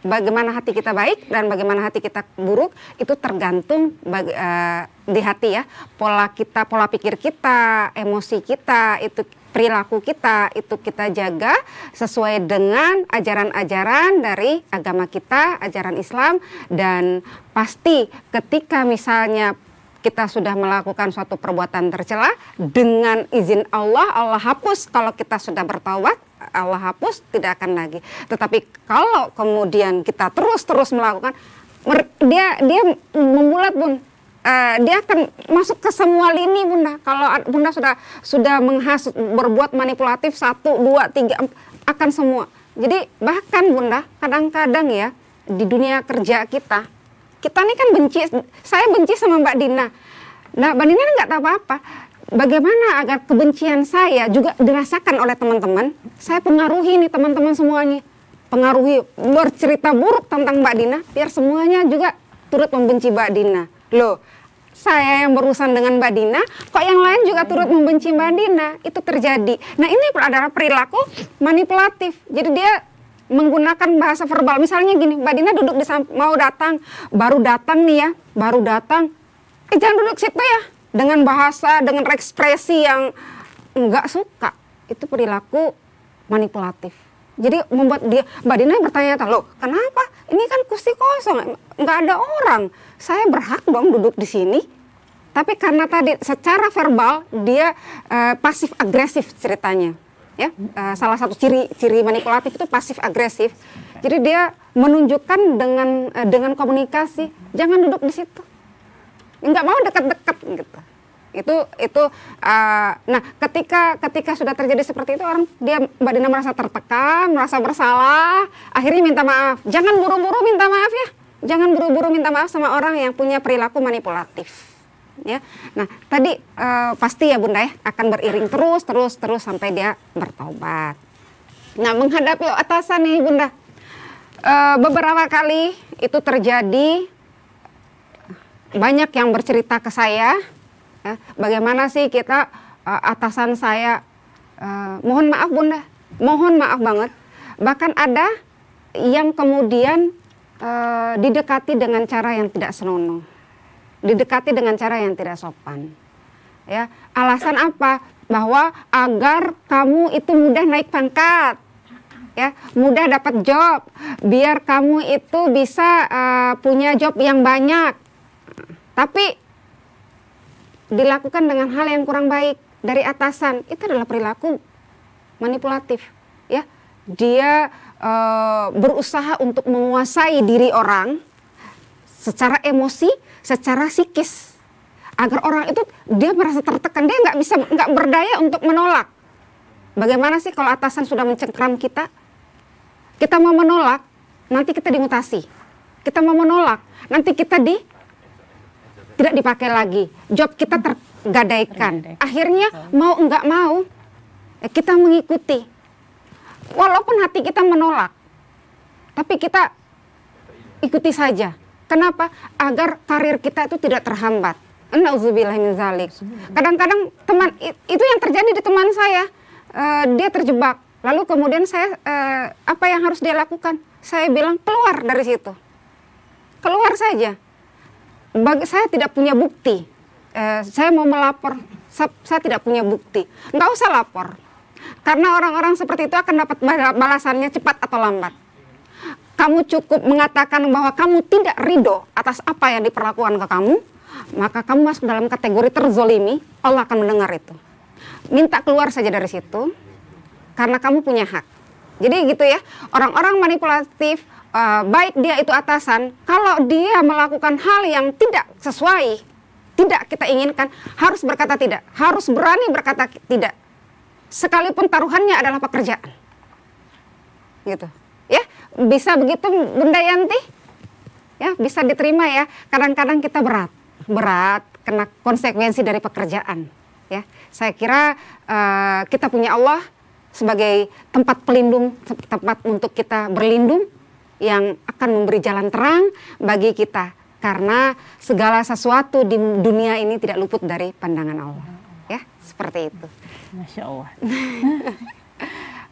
bagaimana hati kita baik dan bagaimana hati kita buruk itu tergantung di hati ya. Pola pikir kita, emosi kita, itu perilaku kita itu kita jaga sesuai dengan ajaran-ajaran dari agama kita, ajaran Islam. Dan pasti ketika misalnya kita sudah melakukan suatu perbuatan tercela, dengan izin Allah hapus. Kalau kita sudah bertaubat, Allah hapus, tidak akan lagi. Tetapi kalau kemudian kita terus melakukan, dia membulat bun, dia akan masuk ke semua lini bunda. Kalau bunda sudah menghasut, berbuat manipulatif 1, 2, 3, akan semua. Jadi bahkan bunda, kadang-kadang ya di dunia kerja kita ini kan saya benci sama Mbak Dina. Nah Mbak Dina nggak tahu apa-apa. Bagaimana agar kebencian saya juga dirasakan oleh teman-teman? Saya pengaruhi nih teman-teman semuanya. Pengaruhi, bercerita buruk tentang Mbak Dina, biar semuanya juga turut membenci Mbak Dina. Loh, saya yang berurusan dengan Mbak Dina, kok yang lain juga turut membenci Mbak Dina? Itu terjadi. Nah ini adalah perilaku manipulatif. Jadi dia menggunakan bahasa verbal. Misalnya gini, Mbak Dina duduk di mau datang, baru datang nih ya, jangan duduk situ ya. Dengan bahasa, dengan ekspresi yang enggak suka. Itu perilaku manipulatif. Jadi membuat dia, Mbak Dina bertanya, loh kenapa? Ini kan kursi kosong, nggak ada orang. Saya berhak dong duduk di sini. Tapi karena tadi secara verbal dia pasif agresif ceritanya. Ya, salah satu ciri manipulatif itu pasif agresif. Jadi dia menunjukkan dengan komunikasi, jangan duduk di situ. Nggak mau dekat-dekat gitu. Nah ketika sudah terjadi seperti itu, Mbak Dina merasa tertekan, merasa bersalah, akhirnya minta maaf. Jangan buru-buru minta maaf ya, jangan buru-buru minta maaf sama orang yang punya perilaku manipulatif. Ya, nah tadi pasti ya Bunda ya akan beriring terus sampai dia bertobat. Nah menghadapi atasan nih Bunda, beberapa kali itu terjadi, banyak yang bercerita ke saya. Ya, bagaimana sih kita atasan saya, mohon maaf Bunda, mohon maaf banget. Bahkan ada yang kemudian didekati dengan cara yang tidak senonoh, didekati dengan cara yang tidak sopan. Ya, alasan apa? Bahwa agar kamu itu mudah naik pangkat, ya, mudah dapat job, biar kamu itu bisa punya job yang banyak. Tapi dilakukan dengan hal yang kurang baik dari atasan, itu adalah perilaku manipulatif. Ya, dia berusaha untuk menguasai diri orang secara emosi, secara psikis, agar orang itu dia merasa tertekan, dia nggak berdaya untuk menolak. Bagaimana sih kalau atasan sudah mencengkram kita? Kita mau menolak, nanti kita dimutasi. Kita mau menolak, nanti kita tidak dipakai lagi, job kita tergadaikan. Akhirnya mau nggak mau kita mengikuti, walaupun hati kita menolak, tapi kita ikuti saja. Kenapa? Agar karir kita itu tidak terhambat. Nauzubillah min zalik. Kadang-kadang teman itu yang terjadi di teman saya, dia terjebak. Lalu kemudian saya apa yang harus dia lakukan? Saya bilang keluar dari situ, keluar saja. Saya tidak punya bukti, saya mau melapor, saya tidak punya bukti, nggak usah lapor, karena orang-orang seperti itu akan dapat balasannya cepat atau lambat. Kamu cukup mengatakan bahwa kamu tidak ridho atas apa yang diperlakukan ke kamu, maka kamu masuk dalam kategori terzolimi, Allah akan mendengar itu. Minta keluar saja dari situ, karena kamu punya hak. Jadi gitu ya, orang-orang manipulatif, baik dia itu atasan, kalau dia melakukan hal yang tidak sesuai, tidak kita inginkan, harus berkata tidak, harus berani berkata tidak, sekalipun taruhannya adalah pekerjaan, gitu, ya, bisa begitu Bunda Yanti, ya, bisa diterima ya. Kadang-kadang kita berat kena konsekuensi dari pekerjaan, ya. Saya kira kita punya Allah sebagai tempat pelindung, tempat untuk kita berlindung, yang akan memberi jalan terang bagi kita, karena segala sesuatu di dunia ini tidak luput dari pandangan Allah, ya, seperti itu. Masya Allah.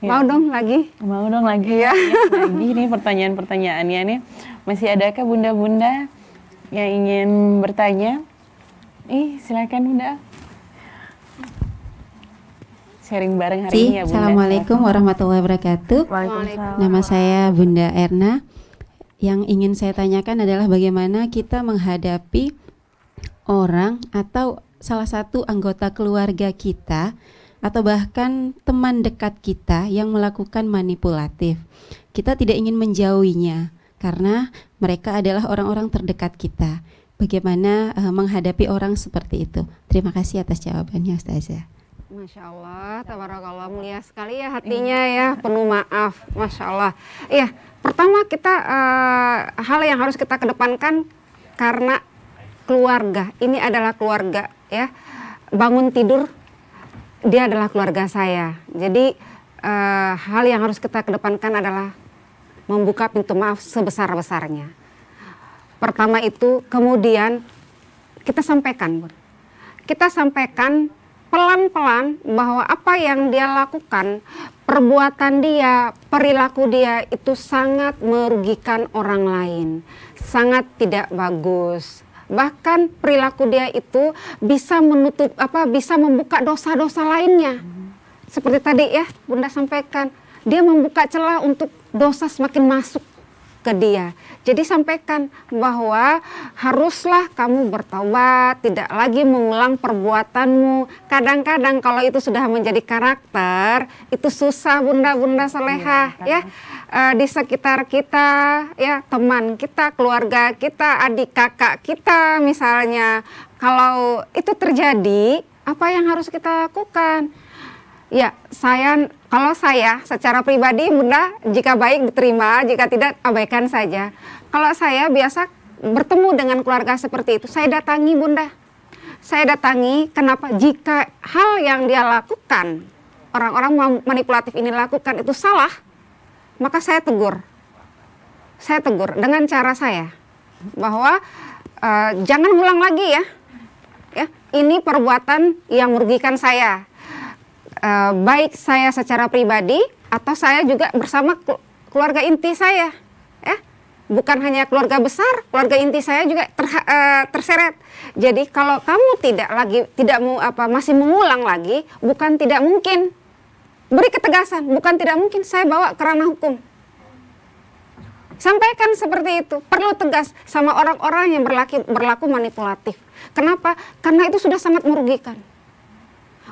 Mau dong lagi? Mau dong lagi ya. Lagi nih pertanyaan-pertanyaannya nih, masih adakah bunda-bunda yang ingin bertanya? Silakan Bunda. Sharing bareng hari ini ya Bunda. Assalamualaikum warahmatullahi wabarakatuh. Waalaikumsalam. Nama saya Bunda Erna. Yang ingin saya tanyakan adalah bagaimana kita menghadapi orang atau salah satu anggota keluarga kita atau bahkan teman dekat kita yang melakukan manipulatif. Kita tidak ingin menjauhinya karena mereka adalah orang-orang terdekat kita. Bagaimana menghadapi orang seperti itu? Terima kasih atas jawabannya Ustazah. Masya Allah, tabarakallah, mulia sekali ya hatinya ya, penuh maaf, Masya Allah. Iya, pertama kita hal yang harus kita kedepankan, karena keluarga, ini adalah keluarga ya. Bangun tidur, dia adalah keluarga saya. Jadi hal yang harus kita kedepankan adalah membuka pintu maaf sebesar-besarnya. Pertama itu, kemudian kita sampaikan, pelan-pelan bahwa apa yang dia lakukan, perbuatan dia, perilaku dia itu sangat merugikan orang lain, sangat tidak bagus. Bahkan perilaku dia itu bisa bisa membuka dosa-dosa lainnya. Seperti tadi ya Bunda sampaikan, dia membuka celah untuk dosa semakin masuk ke dia. Jadi sampaikan bahwa haruslah kamu bertaubat, tidak lagi mengulang perbuatanmu. Kadang-kadang kalau itu sudah menjadi karakter, itu susah bunda-bunda solehah ya. Di sekitar kita ya, teman kita, keluarga kita, adik kakak kita misalnya. Kalau itu terjadi, apa yang harus kita lakukan? Ya, kalau saya secara pribadi bunda, jika baik diterima, jika tidak abaikan saja. Kalau saya biasa bertemu dengan keluarga seperti itu, saya datangi bunda. Saya datangi, kenapa? Jika hal yang dia lakukan, orang-orang manipulatif ini lakukan itu salah, maka saya tegur. Saya tegur dengan cara saya, bahwa jangan ulang lagi ya. Ini perbuatan yang merugikan saya. Baik saya secara pribadi atau saya juga bersama keluarga inti saya, ya, bukan hanya keluarga besar, keluarga inti saya juga terseret. Jadi kalau kamu masih mengulang lagi, bukan tidak mungkin, beri ketegasan, bukan tidak mungkin, saya bawa ke ranah hukum. Sampaikan seperti itu, perlu tegas sama orang-orang yang berlaku manipulatif. Kenapa? Karena itu sudah sangat merugikan.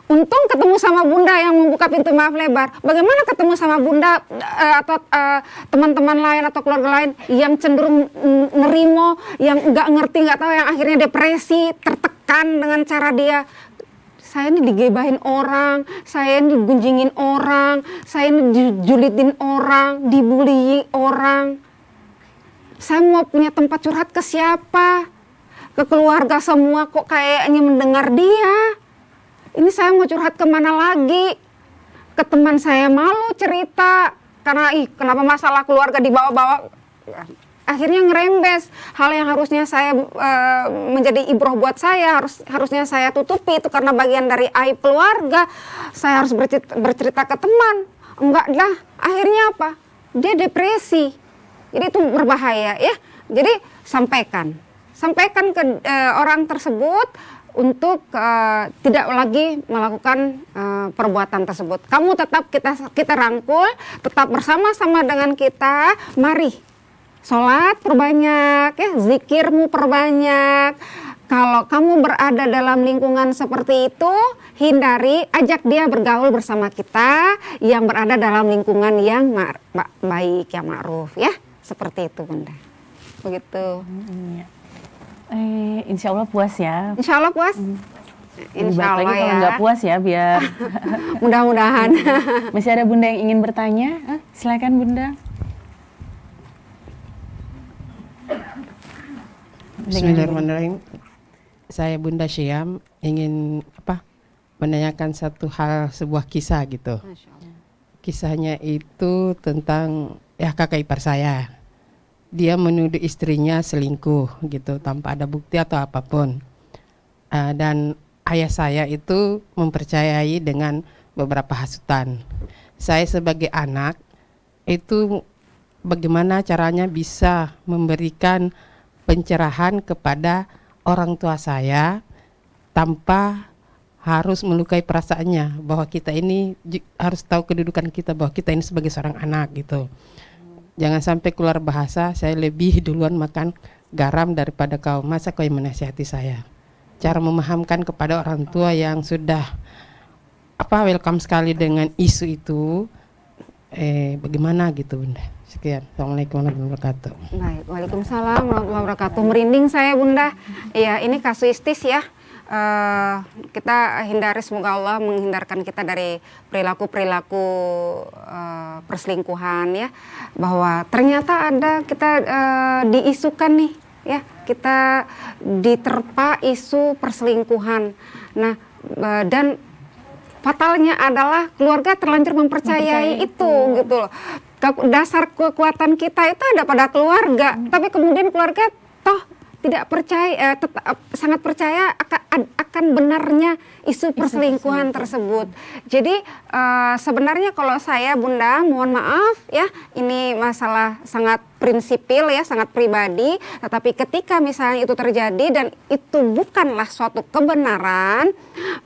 Untung ketemu sama bunda yang membuka pintu maaf lebar. Bagaimana ketemu sama bunda atau teman-teman lain atau keluarga lain yang cenderung nerimo, yang nggak ngerti, nggak tahu, yang akhirnya depresi, tertekan dengan cara dia. Saya ini digebahin orang, saya ini digunjingin orang, saya ini dijulitin orang, dibully orang. Saya mau punya tempat curhat ke siapa? Ke keluarga semua kok kayaknya mendengar dia. Ini saya mau curhat kemana lagi? Ke teman saya malu cerita karena kenapa masalah keluarga dibawa-bawa. Akhirnya ngerembes. Hal yang harusnya saya menjadi ibroh buat saya, harusnya saya tutupi itu karena bagian dari aib keluarga. Saya harus bercerita ke teman. Enggak lah. Akhirnya apa? Dia depresi. Jadi itu berbahaya ya. Jadi sampaikan ke orang tersebut untuk tidak lagi melakukan perbuatan tersebut. Kamu tetap kita rangkul, tetap bersama-sama dengan kita. Mari sholat perbanyak, ya, zikirmu perbanyak. Kalau kamu berada dalam lingkungan seperti itu, hindari, ajak dia bergaul bersama kita yang berada dalam lingkungan yang baik, yang ma'ruf, ya, seperti itu bunda. Begitu. Insya Allah puas ya. Insya Allah puas. Insya Allah ya. Kalau nggak puas ya biar. Mudah-mudahan. Masih ada bunda yang ingin bertanya? Silakan bunda. Bismillahirrahmanirrahim. Saya Bunda Syam ingin menanyakan satu hal, sebuah kisah gitu. Kisahnya itu tentang kakak ipar saya. Dia menuduh istrinya selingkuh gitu tanpa ada bukti atau apapun. Dan ayah saya itu mempercayai dengan beberapa hasutan. Saya sebagai anak itu bagaimana caranya bisa memberikan pencerahan kepada orang tua saya tanpa harus melukai perasaannya, bahwa kita ini harus tahu kedudukan kita, bahwa kita ini sebagai seorang anak gitu. Jangan sampai keluar bahasa, saya lebih duluan makan garam daripada kau, masa kau yang menasihati saya. Cara memahamkan kepada orang tua yang sudah welcome sekali dengan isu itu, bagaimana gitu bunda. Sekian, Assalamualaikum warahmatullahi wabarakatuh. Baik, waalaikumsalam warahmatullahi wabarakatuh. Merinding saya bunda. Ya, ini kasuistis ya. Kita hindari, semoga Allah menghindarkan kita dari perilaku-perilaku perselingkuhan ya, bahwa ternyata ada kita diisukan nih ya, kita diterpa isu perselingkuhan. Nah, dan fatalnya adalah keluarga terlanjur mempercayai itu gitu loh. Dasar kekuatan kita itu ada pada keluarga, tapi kemudian keluarga toh tidak percaya, sangat percaya akan benarnya isu perselingkuhan tersebut. Jadi sebenarnya kalau saya bunda, mohon maaf ya, ini masalah sangat prinsipil ya, sangat pribadi, tetapi ketika misalnya itu terjadi dan itu bukanlah suatu kebenaran,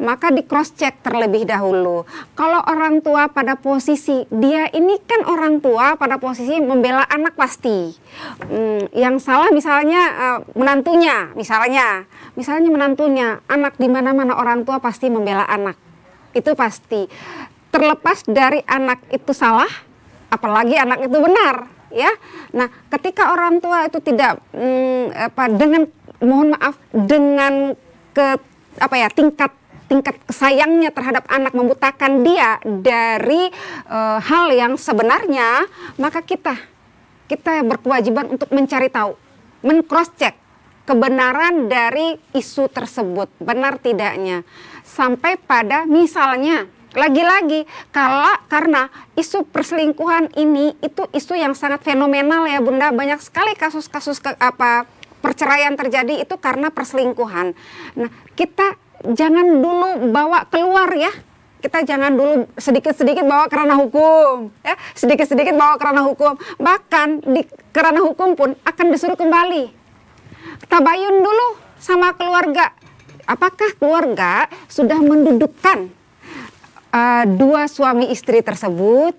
maka di cross check terlebih dahulu. Kalau orang tua pada posisi, dia ini kan orang tua pada posisi membela anak pasti. Yang salah misalnya menantunya, misalnya menantunya, anak di mana-mana orang tua pasti membela anak. Itu pasti. Terlepas dari anak itu salah, apalagi anak itu benar. Ya, nah ketika orang tua itu tidak dengan mohon maaf dengan tingkat kesayangnya terhadap anak, membutakan dia dari hal yang sebenarnya, maka kita berkewajiban untuk mencari tahu, men-cross check kebenaran dari isu tersebut, benar tidaknya, sampai pada misalnya lagi-lagi karena isu perselingkuhan ini itu isu yang sangat fenomenal ya Bunda, banyak sekali kasus-kasus perceraian terjadi itu karena perselingkuhan. Nah, kita jangan dulu bawa keluar ya. Kita jangan dulu sedikit-sedikit bawa ke ranah hukum ya, sedikit-sedikit bawa ke ranah hukum. Bahkan di ke ranah hukum pun akan disuruh kembali. Tabayun dulu sama keluarga. Apakah keluarga sudah mendudukkan dua suami istri tersebut,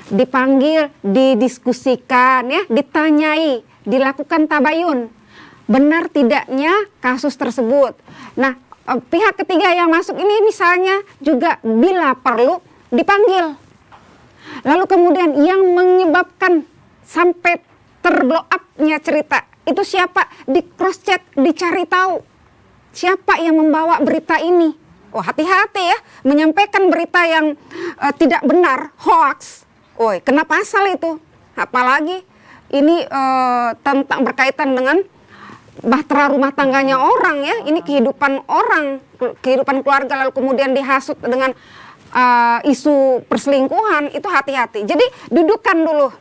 dipanggil, didiskusikan ya, ditanyai, dilakukan tabayun, benar tidaknya kasus tersebut. Nah, pihak ketiga yang masuk ini misalnya juga bila perlu dipanggil. Lalu kemudian yang menyebabkan sampai terblow up-nya cerita itu siapa? Di cross check, dicari tahu siapa yang membawa berita ini. Oh, hati-hati ya, menyampaikan berita yang tidak benar, hoax. Woi, kena pasal itu. Apalagi ini tentang berkaitan dengan bahtera rumah tangganya orang ya. Ini kehidupan orang, kehidupan keluarga, lalu kemudian dihasut dengan isu perselingkuhan, itu hati-hati. Jadi dudukan dulu,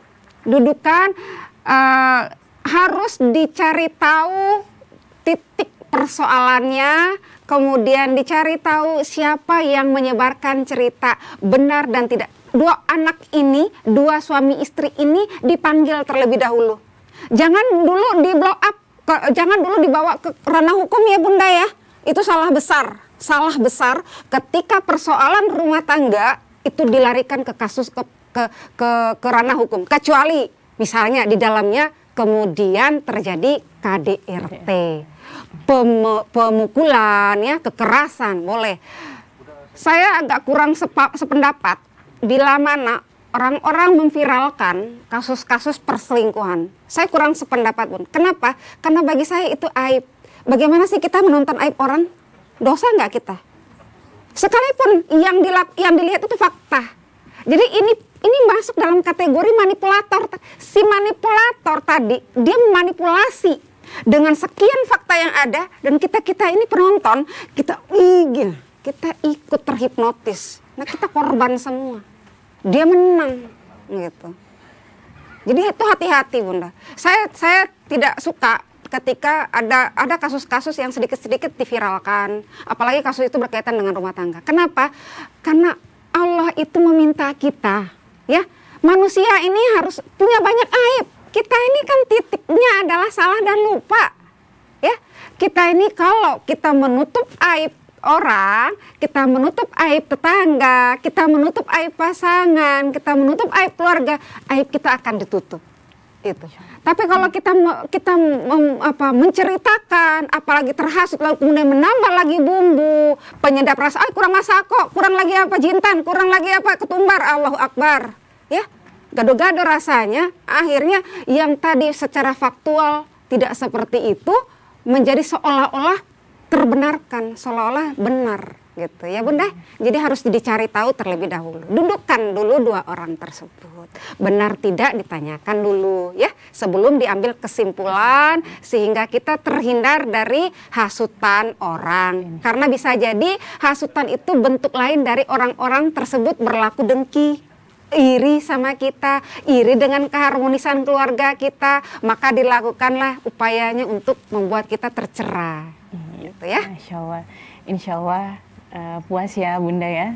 harus dicari tahu titik persoalannya, kemudian dicari tahu siapa yang menyebarkan cerita, benar dan tidak. Dua anak ini, dua suami istri ini dipanggil terlebih dahulu. Jangan dulu di blow up, jangan dulu dibawa ke ranah hukum ya Bunda ya. Itu salah besar ketika persoalan rumah tangga itu dilarikan ke kasus ke ranah hukum. Kecuali misalnya di dalamnya kemudian terjadi KDRT. Pemukulan ya, kekerasan boleh. Saya agak kurang sependapat bila mana orang-orang memviralkan kasus-kasus perselingkuhan. Saya kurang sependapat Bun. Kenapa? Karena bagi saya itu aib. Bagaimana sih kita menonton aib orang? Dosa nggak kita? Sekalipun yang dilihat itu fakta. Jadi ini masuk dalam kategori manipulator. Si manipulator tadi dia memanipulasi dengan sekian fakta yang ada, dan kita ini penonton, kita ikut terhipnotis. Nah, kita korban semua. Dia menang gitu. Jadi itu hati-hati Bunda. Saya tidak suka ketika ada kasus-kasus yang sedikit-sedikit diviralkan, apalagi kasus itu berkaitan dengan rumah tangga. Kenapa? Karena Allah itu meminta kita, ya, manusia ini harus punya banyak aib. Kita ini kan titiknya adalah salah dan lupa, ya. Kita ini kalau kita menutup aib orang, kita menutup aib tetangga, kita menutup aib pasangan, kita menutup aib keluarga, aib kita akan ditutup. Itu. Tapi kalau kita menceritakan, apalagi terhasut, lalu kemudian menambah lagi bumbu penyedap rasa, kurang masako, kurang lagi jintan, kurang lagi ketumbar, Allahu Akbar, ya. Gado-gado rasanya, akhirnya yang tadi secara faktual tidak seperti itu menjadi seolah-olah terbenarkan, seolah-olah benar gitu ya Bunda. Jadi harus dicari tahu terlebih dahulu. Dudukkan dulu dua orang tersebut. Benar tidak ditanyakan dulu ya sebelum diambil kesimpulan sehingga kita terhindar dari hasutan orang. Karena bisa jadi hasutan itu bentuk lain dari orang-orang tersebut berlaku dengki, iri sama kita, iri dengan keharmonisan keluarga kita, maka dilakukanlah upayanya untuk membuat kita tercerah. Gitu ya. Insya Allah puas ya Bunda ya.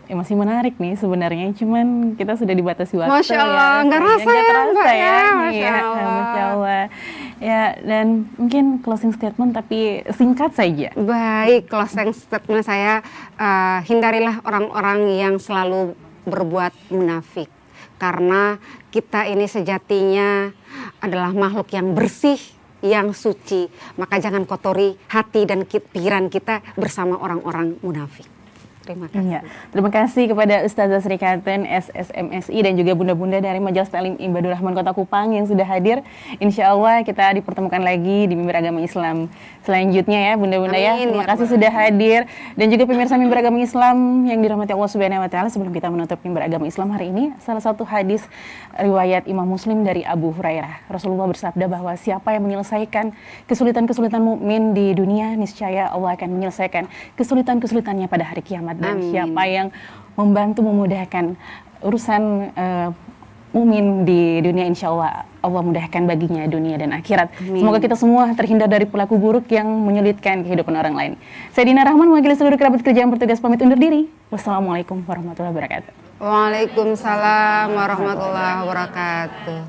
Masih menarik nih sebenarnya, cuman kita sudah dibatasi waktu. Masya Allah, ya. nggak terasa ya. Masya Allah. Bunda, dan mungkin closing statement tapi singkat saja. Baik, closing statement saya, hindarilah orang-orang yang selalu berbuat munafik. Karena kita ini sejatinya adalah makhluk yang bersih, yang suci. Maka jangan kotori hati dan pikiran kita bersama orang-orang munafik. Terima kasih. Ya, terima kasih kepada Ustazah Sri Katen SSMSI dan juga bunda-bunda dari Majelis Ta'lim Ibadur Rahman Kota Kupang yang sudah hadir. Insya Allah kita dipertemukan lagi di Mimbar Agama Islam selanjutnya ya bunda-bunda ya. Terima kasih sudah hadir, dan juga pemirsa Mimbar Agama Islam yang dirahmati Allah Subhanahu Wa Taala. Sebelum kita menutup Mimbar Agama Islam hari ini, salah satu hadis riwayat Imam Muslim dari Abu Hurairah. Rasulullah bersabda bahwa siapa yang menyelesaikan kesulitan-kesulitan mukmin di dunia, niscaya Allah akan menyelesaikan kesulitan-kesulitannya pada hari kiamat. Dan siapa yang membantu memudahkan urusan mukmin di dunia, insya Allah Allah mudahkan baginya dunia dan akhirat. Amin. Semoga kita semua terhindar dari perilaku buruk yang menyulitkan kehidupan orang lain. Saya Dina Rahman, mewakili seluruh kerabat kerja yang bertugas pamit undur diri. Wassalamualaikum warahmatullahi wabarakatuh. Waalaikumsalam warahmatullahi wabarakatuh.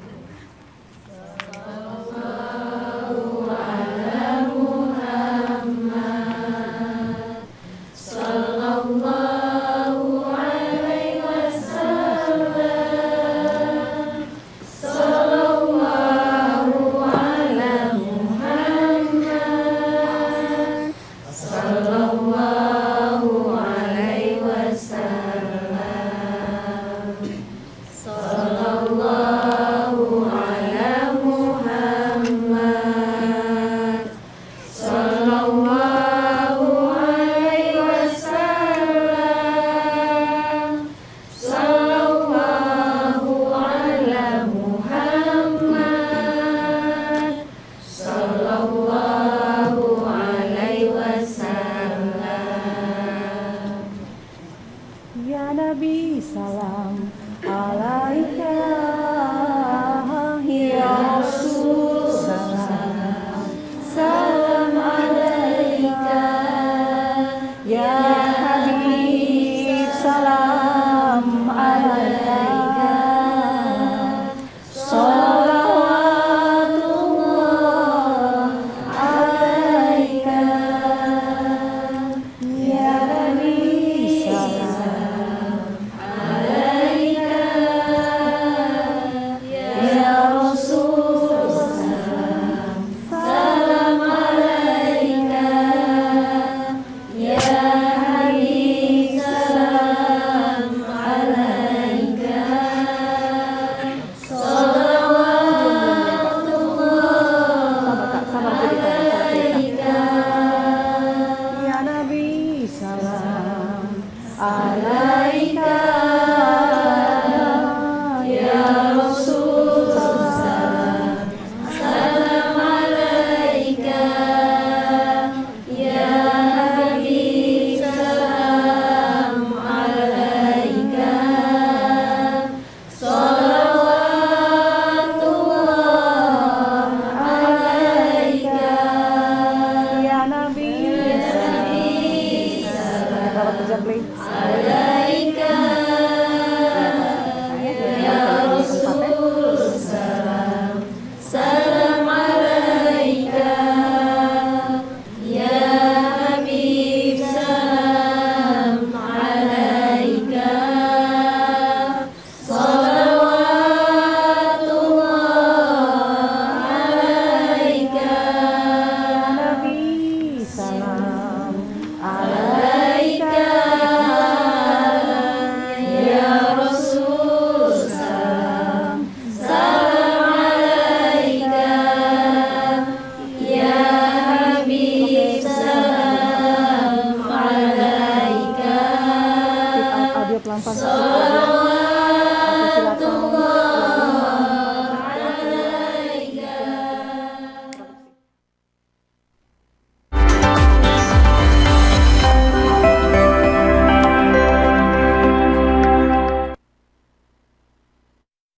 Pelan-pelan.